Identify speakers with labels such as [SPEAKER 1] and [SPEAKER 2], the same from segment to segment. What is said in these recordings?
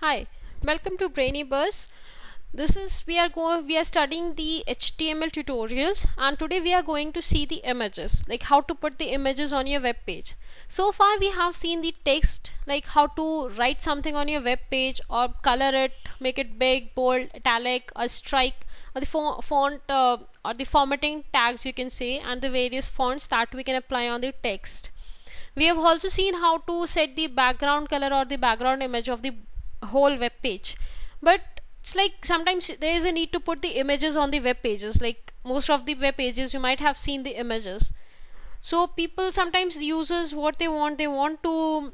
[SPEAKER 1] Hi, welcome to BrainyBuzz. This is we are studying the HTML tutorials, and today we are going to see the images, like how to put the images on your web page. So far we have seen the text, like how to write something on your web page or color it, make it big, bold, italic, or strike, or the font or the formatting tags you can say, and the various fonts that we can apply on the text. We have also seen how to set the background color or the background image of the whole web page. But it's like sometimes there is a need to put the images on the web pages. Like most of the web pages, you might have seen the images. So people sometimes uses what they want to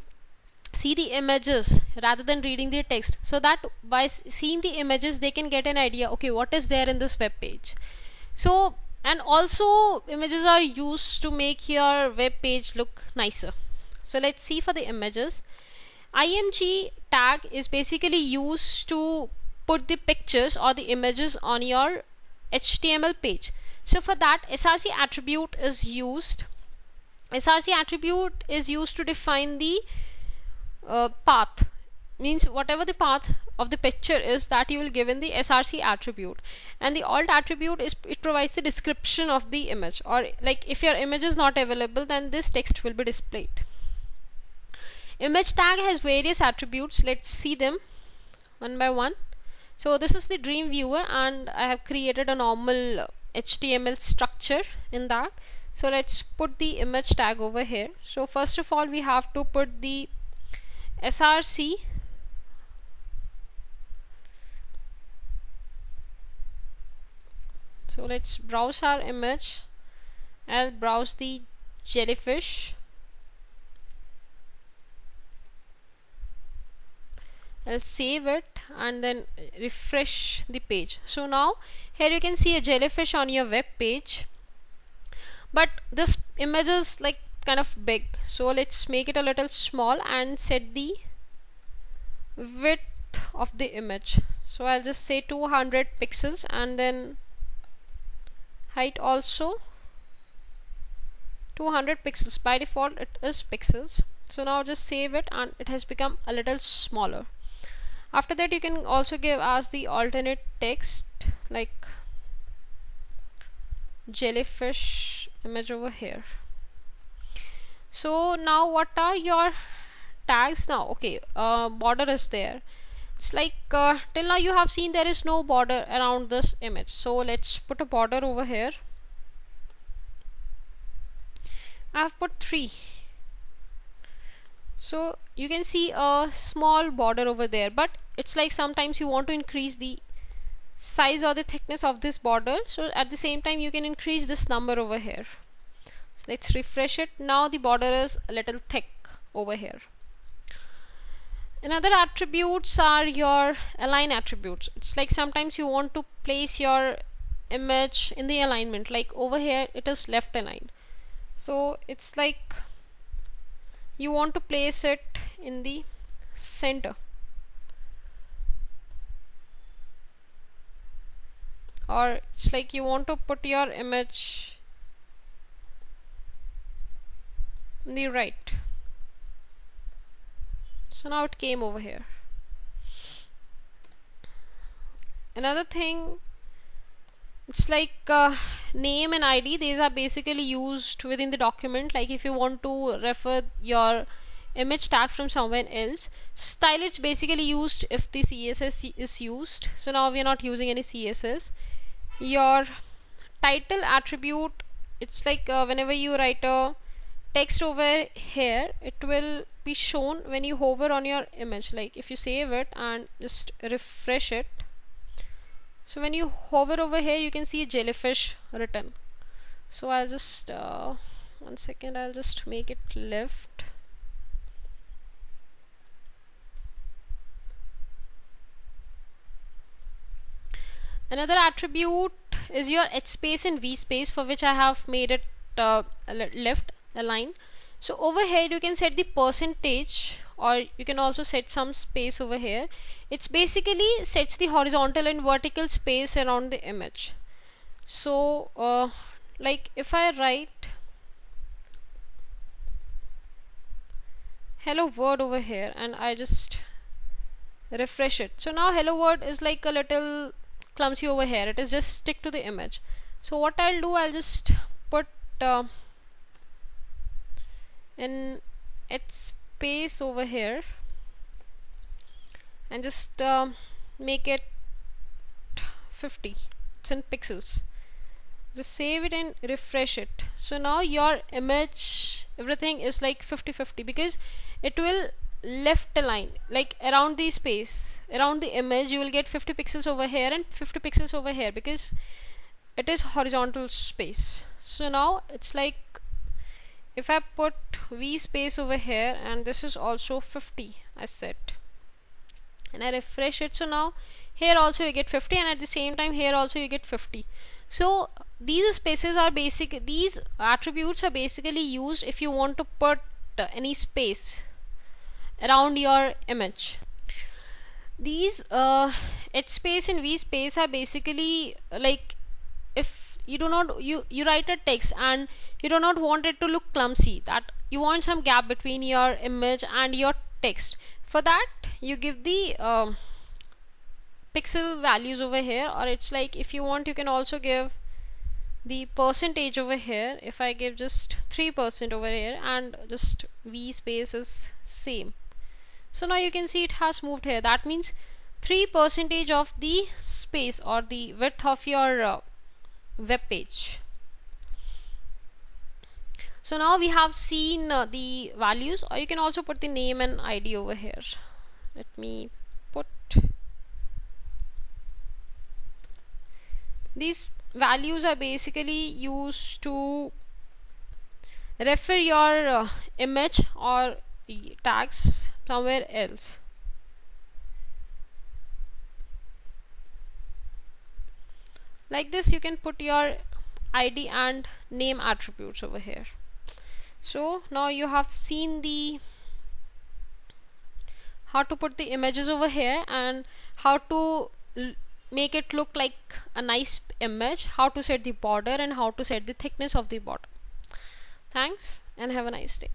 [SPEAKER 1] see the images rather than reading the text, so that by seeing the images they can get an idea, okay, what is there in this web page. So, and also images are used to make your web page look nicer. So let's see for the images. img tag is basically used to put the pictures or the images on your HTML page. So for that, src attribute is used. Src attribute is used to define the path, means whatever the path of the picture is, that you will give in the src attribute. And the alt attribute is, it provides the description of the image, or like if your image is not available, then this text will be displayed. Image tag has various attributes. Let's see them one by one. So this is the dream viewer, and I have created a normal HTML structure in that. So let's put the image tag over here. So first of all, we have to put the src so let's browse our image. I'll browse the jellyfish. I'll save it and then refresh the page. So now here you can see a jellyfish on your web page, but this image is like kind of big, so let's make it a little small and set the width of the image. So I'll just say 200 pixels, and then height also 200 pixels. By default it is pixels. So now just save it, and it has become a little smaller. After that, you can also give us the alternate text like jellyfish image over here. So now what are your tags now? Okay, border is there. It's like till now you have seen there is no border around this image, so let's put a border over here. I have put 3. So you can see a small border over there, but it's like sometimes you want to increase the size or the thickness of this border, so at the same time you can increase this number over here. So let's refresh it. Now the border is a little thick over here. Another attributes are your align attributes. It's like sometimes you want to place your image in the alignment, like over here it is left aligned, so it's like you want to place it in the center, or it's like you want to put your image in the right. So now it came over here. Another thing, it's like name and ID. These are basically used within the document, like if you want to refer your image tag from someone else. Style, it's basically used if the CSS is used. So now we are not using any CSS. Your title attribute, it's like whenever you write a text over here, it will be shown when you hover on your image. Like if you save it and just refresh it, so when you hover over here you can see a jellyfish written. So I'll just 1 second, I'll just make it left. Another attribute is your H space and V space, for which I have made it left align. So over here you can set the percentage, or you can also set some space over here. It's basically sets the horizontal and vertical space around the image. So like if I write hello world over here and I just refresh it. So now hello world is like a little clumsy over here. It is just stick to the image. So what I'll do, I'll just put in its space over here and just make it 50. It's in pixels. Just save it and refresh it. So now your image, everything is like 50-50, because it will left a line like around the space, around the image you will get 50 pixels over here and 50 pixels over here, because it is horizontal space. So now it's like if I put V space over here, and this is also 50 I set, and I refresh it, so now here also you get 50, and at the same time here also you get 50. So these spaces are basic, these attributes are basically used if you want to put any space around your image. These H space and V space are basically like if you do not you write a text and you do not want it to look clumsy, that you want some gap between your image and your text. For that you give the pixel values over here, or it's like if you want you can also give the percentage over here. If I give just 3% over here and just V space is same, so now you can see it has moved here. That means 3% of the space or the width of your web page. So now we have seen the values, or you can also put the name and ID over here. Let me put these values are basically used to refer your image or tags somewhere else. Like this you can put your ID and name attributes over here. So now you have seen the how to put the images over here and how to make it look like a nice image, how to set the border and how to set the thickness of the border. Thanks and have a nice day.